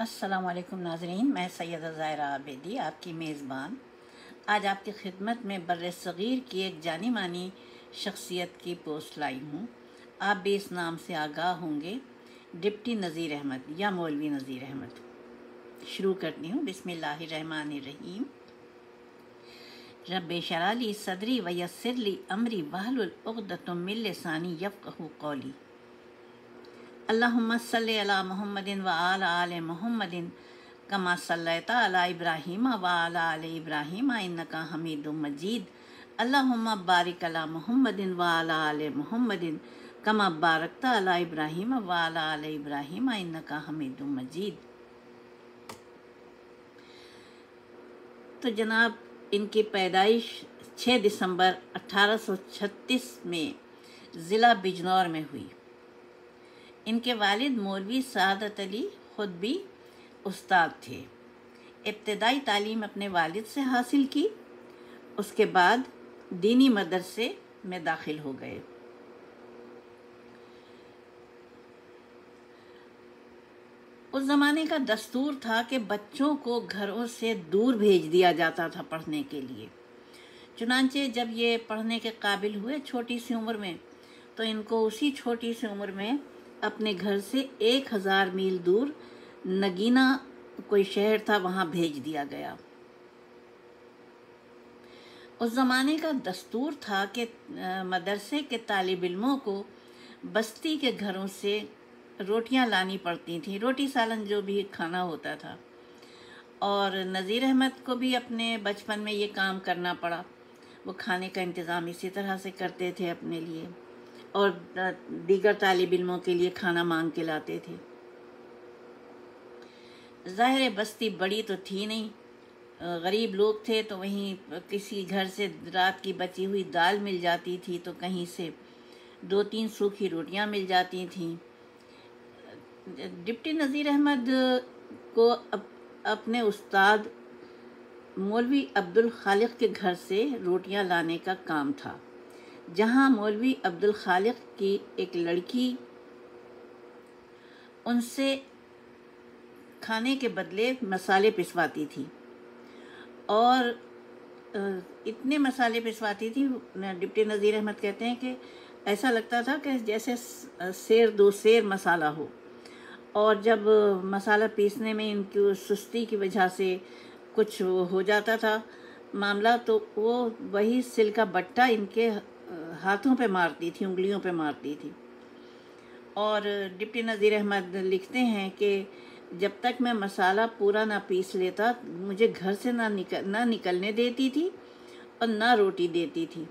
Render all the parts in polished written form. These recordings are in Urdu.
السلام علیکم ناظرین، میں سیدہ ظاہرہ عابدی آپ کی میزبان آج آپ کی خدمت میں بر صغیر کی ایک جانی مانی شخصیت کی پوسٹ لائی ہوں۔ آپ بھی اس نام سے آگاہ ہوں گے، ڈپٹی نذیر احمد یا مولوی نذیر احمد۔ شروع کرتی ہوں۔ بسم اللہ الرحمن الرحیم۔ رب اشرح لی صدری ویسر لی امری واحلل عقدۃ من لسانی یفقہوا قولی۔ اللہم صلی علی محمد وعلی آل محمد کما صلیت علی ابراہیم وعلی آل ابراہیم انک حمید مجید۔ اللہم بارک علی محمد وعلی آل محمد کما بارکت علی ابراہیم وعلی آل ابراہیم انک حمید مجید۔ تو جناب، ان کی پیدائش 6 دسمبر 1836 میں ضلع بجنور میں ہوئی۔ ان کے والد مولوی سعادت علی خود بھی استاد تھے۔ ابتدائی تعلیم اپنے والد سے حاصل کی، اس کے بعد دینی مدرسے میں داخل ہو گئے۔ اس زمانے کا دستور تھا کہ بچوں کو گھروں سے دور بھیج دیا جاتا تھا پڑھنے کے لیے۔ چنانچہ جب یہ پڑھنے کے قابل ہوئے چھوٹی سی عمر میں، تو ان کو اسی چھوٹی سی عمر میں اپنے گھر سے 1000 میل دور نگینہ کوئی شہر تھا، وہاں بھیج دیا گیا۔ اس زمانے کا دستور تھا کہ مدرسے کے طالب علموں کو بستی کے گھروں سے روٹیاں لانی پڑتی تھیں، روٹی سالن جو بھی کھانا ہوتا تھا۔ اور نذیر احمد کو بھی اپنے بچپن میں یہ کام کرنا پڑا۔ وہ کھانے کا انتظام اسی طرح سے کرتے تھے اپنے لیے، اور دیگر طالب علموں کے لیے کھانا مانگ کے لاتے تھے۔ ظاہر بستی بڑی تو تھی نہیں، غریب لوگ تھے، تو وہیں کسی گھر سے رات کی بچی ہوئی دال مل جاتی تھی، تو کہیں سے 2-3 سوکھی روٹیاں مل جاتی تھیں۔ ڈپٹی نذیر احمد کو اپنے استاد مولوی عبدالخالق کے گھر سے روٹیاں لانے کا کام تھا، جہاں مولوی عبدالخالق کی ایک لڑکی ان سے کھانے کے بدلے مسالے پسواتی تھی، اور اتنے مسالے پسواتی تھی، ڈپٹی نذیر احمد کہتے ہیں کہ ایسا لگتا تھا کہ جیسے سیر 2 سیر مسالہ ہو۔ اور جب مسالہ پیسنے میں ان کی سستی کی وجہ سے کچھ ہو جاتا تھا معاملہ، تو وہ وہی سل کا بٹا ان کے ہاتھوں پہ مارتی تھی، انگلیوں پہ مارتی تھی۔ اور ڈپٹی نذیر احمد لکھتے ہیں کہ جب تک میں مسالہ پورا نہ پیس لیتا، مجھے گھر سے نہ نکلنے دیتی تھی اور نہ روٹی دیتی تھی۔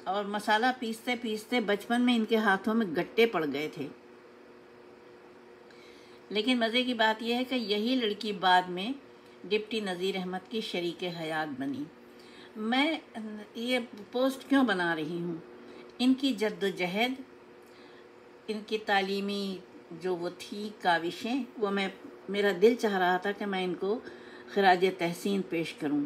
اور مسالہ پیستے پیستے بچپن میں ان کے ہاتھوں میں گٹے پڑ گئے تھے۔ لیکن مزے کی بات یہ ہے کہ یہی لڑکی بعد میں ڈپٹی نذیر احمد کی شریک حیات بنی۔ میں یہ پوسٹ کیوں بنا رہی ہوں؟ ان کی جد و جہد، ان کی تعلیمی جو وہ تھی کاوشیں، وہ میرا دل چاہ رہا تھا کہ میں ان کو خراج تحسین پیش کروں۔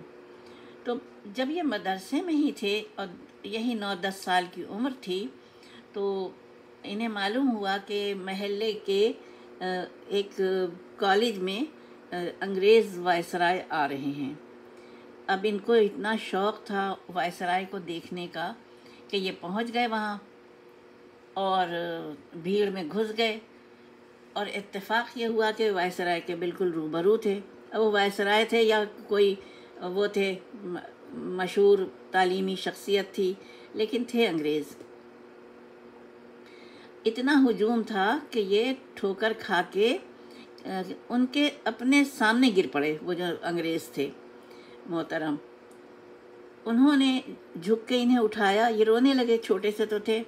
تو جب یہ مدرسے میں ہی تھے اور یہی 9-10 سال کی عمر تھی، تو انہیں معلوم ہوا کہ محلے کے ایک کالج میں انگریز وائسرائے آ رہے ہیں۔ اب ان کو اتنا شوق تھا وائسرائے کو دیکھنے کا کہ یہ پہنچ گئے وہاں اور بھیڑ میں گھس گئے، اور اتفاق یہ ہوا کہ وائسرائے کے بالکل روبرو تھے۔ وہ وائسرائے تھے یا کوئی وہ تھے مشہور تعلیمی شخصیت تھی، لیکن تھے انگریز۔ اتنا ہجوم تھا کہ یہ ٹھوکر کھا کے ان کے اپنے سامنے گر پڑے، وہ جو انگریز تھے محترم۔ انہوں نے جھک کے انہیں اٹھایا، یہ رونے لگے، چھوٹے سے تو تھے،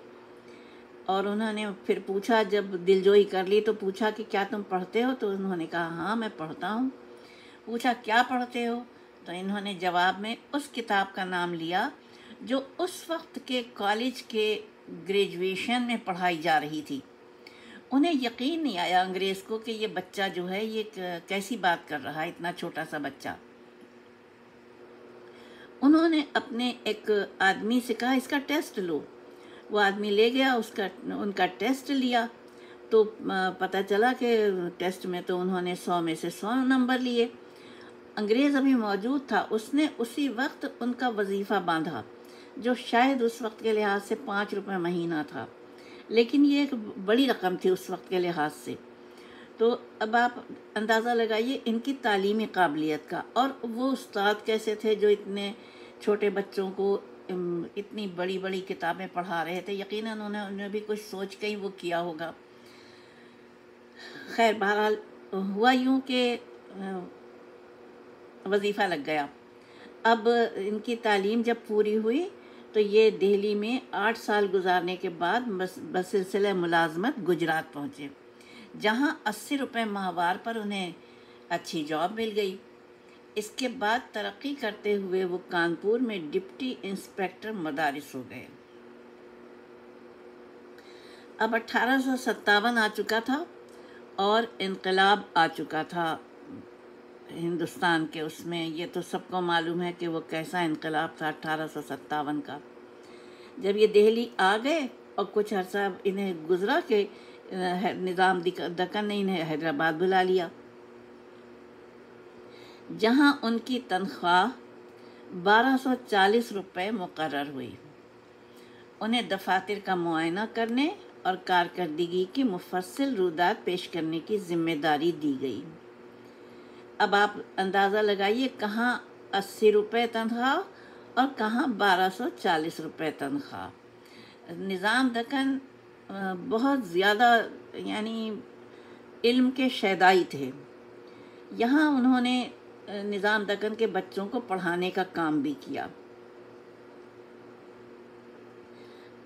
اور انہوں نے پھر پوچھا، جب دلجوئی کر لی تو پوچھا کہ کیا تم پڑھتے ہو؟ تو انہوں نے کہا ہاں میں پڑھتا ہوں۔ پوچھا کیا پڑھتے ہو؟ تو انہوں نے جواب میں اس کتاب کا نام لیا جو اس وقت کے کالج کے گریجویشن میں پڑھائی جا رہی تھی۔ انہیں یقین نہیں آیا انگریز کو کہ یہ بچہ جو ہے یہ کیسی بات کر رہا ہے، اتنا چھوٹا سا بچہ۔ انہوں نے اپنے ایک آدمی سے کہا اس کا ٹیسٹ لو۔ وہ آدمی لے گیا، ان کا ٹیسٹ لیا، تو پتہ چلا کہ ٹیسٹ میں تو انہوں نے 100 میں سے 100 نمبر لیے۔ انگریز ابھی موجود تھا، اس نے اسی وقت ان کا وظیفہ باندھا، جو شاید اس وقت کے لحاظ سے 5 روپے مہینہ تھا، لیکن یہ ایک بڑی رقم تھی اس وقت کے لحاظ سے۔ تو اب آپ اندازہ لگائیے ان کی تعلیمی قابلیت کا، اور وہ استاد کیسے تھے جو اتنے چھوٹے بچوں کو اتنی بڑی بڑی کتابیں پڑھا رہے تھے۔ یقیناً انہیں بھی کچھ سوچ کے ہی وہ کیا ہوگا۔ خیر بہرحال ہوا یوں کہ وظیفہ لگ گیا۔ اب ان کی تعلیم جب پوری ہوئی تو یہ دہلی میں 8 سال گزارنے کے بعد بسلسلہ ملازمت گجرات پہنچے، جہاں 80 روپے ماہوار پر انہیں اچھی جاب مل گئی۔ اس کے بعد ترقی کرتے ہوئے وہ کانپور میں ڈپٹی انسپیکٹر مدارس ہو گئے۔ اب 1857 آ چکا تھا اور انقلاب آ چکا تھا ہندوستان کے، اس میں یہ تو سب کو معلوم ہے کہ وہ کیسا انقلاب تھا 1857 کا۔ جب یہ دہلی آ گئے اور کچھ عرصہ انہیں گزرا کہ نظام دکن نے انہیں حیدرآباد بلا لیا، جہاں ان کی تنخواہ 1240 روپے مقرر ہوئی۔ انہیں دفاتر کا معائنہ کرنے اور کارکردگی کی مفصل رودات پیش کرنے کی ذمہ داری دی گئی۔ اب آپ اندازہ لگائیے، کہاں 80 روپے تنخواہ اور کہاں 1240 روپے تنخواہ۔ نظام دکن بہت زیادہ یعنی علم کے شیدائی تھے۔ یہاں انہوں نے نظام دکن کے بچوں کو پڑھانے کا کام بھی کیا۔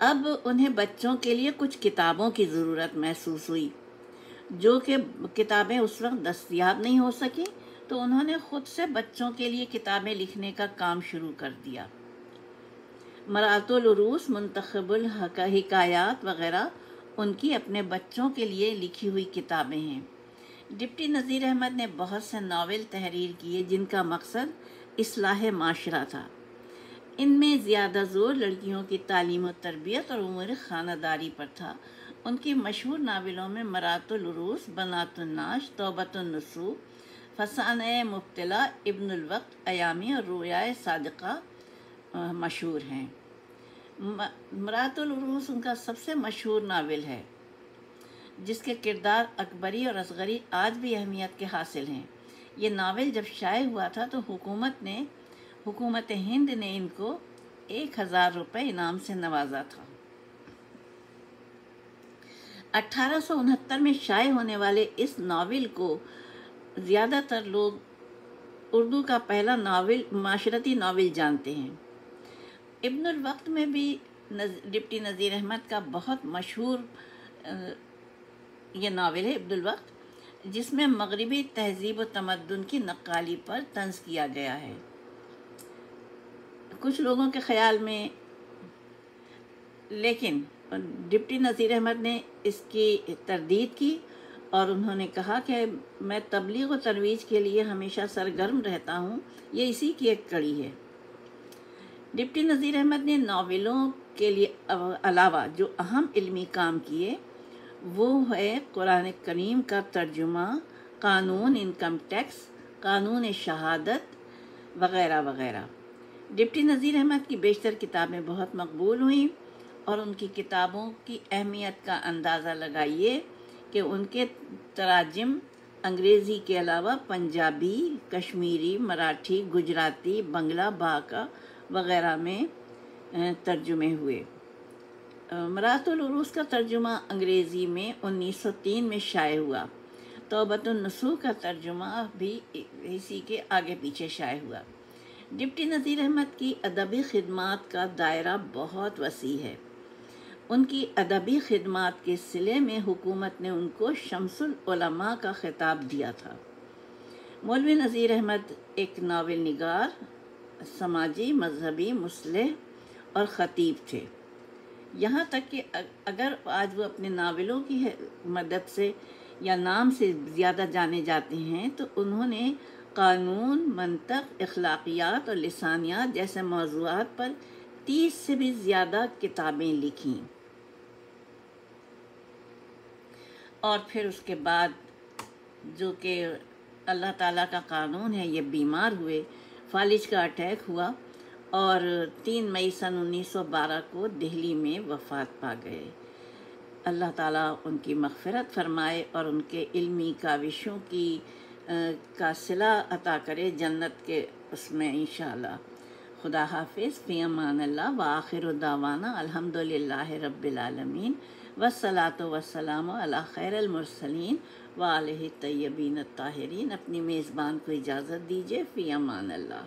اب انہیں بچوں کے لیے کچھ کتابوں کی ضرورت محسوس ہوئی، جو کہ کتابیں اس وقت دستیاب نہیں ہو سکیں، تو انہوں نے خود سے بچوں کے لیے کتابیں لکھنے کا کام شروع کر دیا۔ مرات العروس، منتخب الحکایات وغیرہ ان کی اپنے بچوں کے لیے لکھی ہوئی کتابیں ہیں۔ ڈپٹی نذیر احمد نے بہت سے ناول تحریر کیے جن کا مقصد اصلاح معاشرہ تھا۔ ان میں زیادہ زور لڑکیوں کی تعلیم و تربیت اور امور خانہ داری پر تھا۔ ان کی مشہور ناولوں میں مرات العروس، بنات الناش، توبۃ النصوح، فسانۂ مبتلا، ابن الوقت، ایامی اور رویائے صادقہ مشہور ہیں۔ مرات العروس ان کا سب سے مشہور ناول ہے، جس کے کردار اکبری اور اصغری آج بھی اہمیت کے حاصل ہیں۔ یہ ناول جب شائع ہوا تھا تو حکومت ہند نے ان کو 1000 روپے انعام سے نوازا تھا۔ 1869 میں شائع ہونے والے اس ناول کو زیادہ تر لوگ اردو کا پہلا معاشرتی ناول جانتے ہیں۔ ابن الوقت میں بھی ڈپٹی نذیر احمد کا بہت مشہور یہ ناول ہے ابن الوقت، جس میں مغربی تہذیب و تمدن کی نقالی پر طنز کیا گیا ہے۔ کچھ لوگوں کے خیال میں لیکن ڈپٹی نذیر احمد نے اس کی تردید کی اور انہوں نے کہا کہ میں تبلیغ و ترویج کے لیے ہمیشہ سرگرم رہتا ہوں، یہ اسی کی ایک کڑی ہے۔ ڈپٹی نذیر احمد نے ناولوں کے لیے علاوہ جو اہم علمی کام کیے وہ ہے قرآن کریم کا ترجمہ، قانون انکم ٹیکس، قانون شہادت وغیرہ وغیرہ۔ ڈپٹی نذیر احمد کی بیشتر کتابیں بہت مقبول ہوئیں، اور ان کی کتابوں کی اہمیت کا اندازہ لگائیے کہ ان کے تراجم انگریزی کے علاوہ پنجابی، کشمیری، مراٹھی، گجراتی، بنگلہ، بھاکا وغیرہ میں ترجمے ہوئے۔ مرات العروس کا ترجمہ انگریزی میں 1903 میں شائع ہوا۔ توبۃ النصوح کا ترجمہ بھی اسی کے آگے پیچھے شائع ہوا۔ ڈپٹی نذیر احمد کی ادبی خدمات کا دائرہ بہت وسیع ہے۔ ان کی ادبی خدمات کے صلے میں حکومت نے ان کو شمس العلماء کا خطاب دیا تھا۔ مولوی نذیر احمد ایک ناول نگار، سماجی، مذہبی، مصلح اور خطیب تھے، یہاں تک کہ اگر آج وہ اپنے ناولوں کی مدد سے یا نام سے زیادہ جانے جاتے ہیں تو انہوں نے قانون، منطق، اخلاقیات اور لسانیات جیسے موضوعات پر 30 سے بھی زیادہ کتابیں لکھیں، اور پھر اس کے بعد جو کہ اللہ تعالیٰ کا قانون ہے، یہ بیمار ہوئے، فالج کا اٹیک ہوا اور 3 مئی سن 1912 کو دہلی میں وفات پا گئے۔ اللہ تعالیٰ ان کی مغفرت فرمائے اور ان کے علمی کاوشوں کا صلہ عطا کرے جنت کے اس میں انشاءاللہ۔ خدا حافظ، فی امان اللہ، وآخر دعوانا الحمدللہ رب العالمین، والصلاۃ والسلام علی خیر المرسلین وآلہ الطیبین الطاہرین۔ اپنی میزبان کو اجازت دیجیے، فی امان اللہ۔